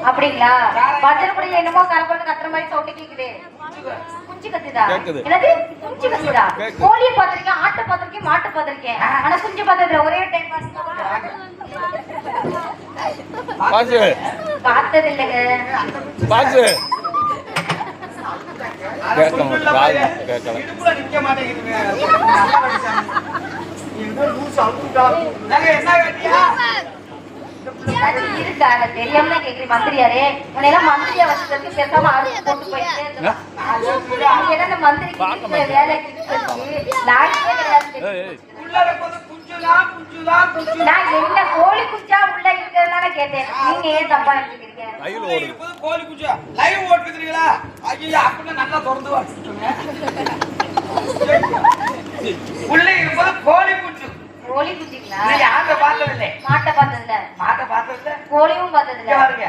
அப்படிங்களா? பஜ்ரக்குடியில என்னமோ கரப்பட்டு கத்துற மாதிரி சவுண்ட் கேக்குது. குஞ்சு கத்துதா? என்னது குஞ்சு கத்துதா? கோழியை பாத்திருக்கேன், ஆட்டை பாத்திருக்கேன், மாட்டை பாத்திருக்கேன், ஆனா குஞ்சு பார்த்ததுல ஒரே டைம் பார்த்தது இல்லைங்க. இருக்கா தெரியாம கேக்குறேன். மந்திரியாரே உன்னையெல்லாம் மந்திரியா வச்சுக்கிறதுக்கு பேசாம அறுத்து போட்டு போயிட்டு மந்திரி வேலைக்கு நான் என்ன கோழி குஞ்சா உள்ள இருக்கிறதுனால கேட்டேன். நீங்க ஏன் தப்பா நினைச்சுக்கிறீங்க? கோழி குஞ்சா லைவ் ஓட்டுக்கிறீங்களா? ஐயா அப்படின்னு நல்லா திறந்து வச்சுட்டுங்க. உள்ள இருப்பது கோழி குஞ்சு. கோழி குஞ்சுங்களா? யாரை பார்த்ததில்லை. மாட்டை பார்த்ததில்ல. மாட்டை பார்த்ததில்ல. கோழியும் பார்த்ததில்ல. பாருங்க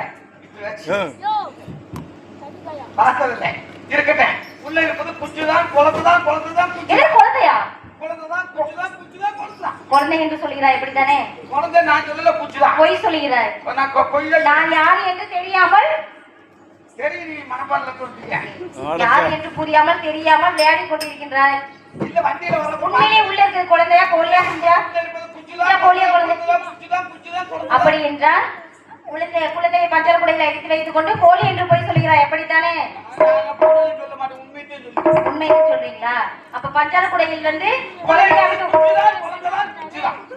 பார்த்ததில்லை. இருக்கட்டும். உள்ள இருப்பது குஞ்சுதான், குழந்தைதான், குழந்தைதான் குஞ்சு. என்ன குழந்தையா? குழந்தைதான், குஞ்சுதான், குஞ்சுதான், குழந்தைதான். குழந்தை என்று சொல்கிறாய், எப்படித்தானே? குழந்தை நான் சொல்லல, குஞ்சுதான். பொய் சொல்கிறாய். நான் யார் என்று தெரியாமல் சரி நீ மனப்பாடல சொல்றீங்க. யார் என்று புரியாமல் தெரியாமல் விளையாடி கொண்டிருக்கின்றாய். இல்ல வண்டியில வர உண்மையிலே உள்ள இருக்கிற குழந்தையா கோழியா குஞ்சா? கோழியா குழந்தை? அப்படி என்றால் குழந்தையை பஞ்சர் குடையில எடுத்து வைத்துக் கொண்டு கோழி என்று போய் சொல்கிறாய், எப்படித்தானே? உண்மையை சொல்றீங்களா? அப்ப பஞ்சார குடையில் வந்து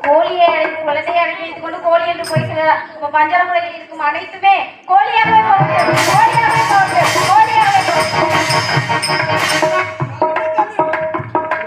கோழியை குழந்தையை அழைத்து வைத்துக் கொண்டு கோழி என்று போய் சொல்கிறார். பஞ்சார குடையில் இருக்கும் அனைத்துமே கோழியாகவே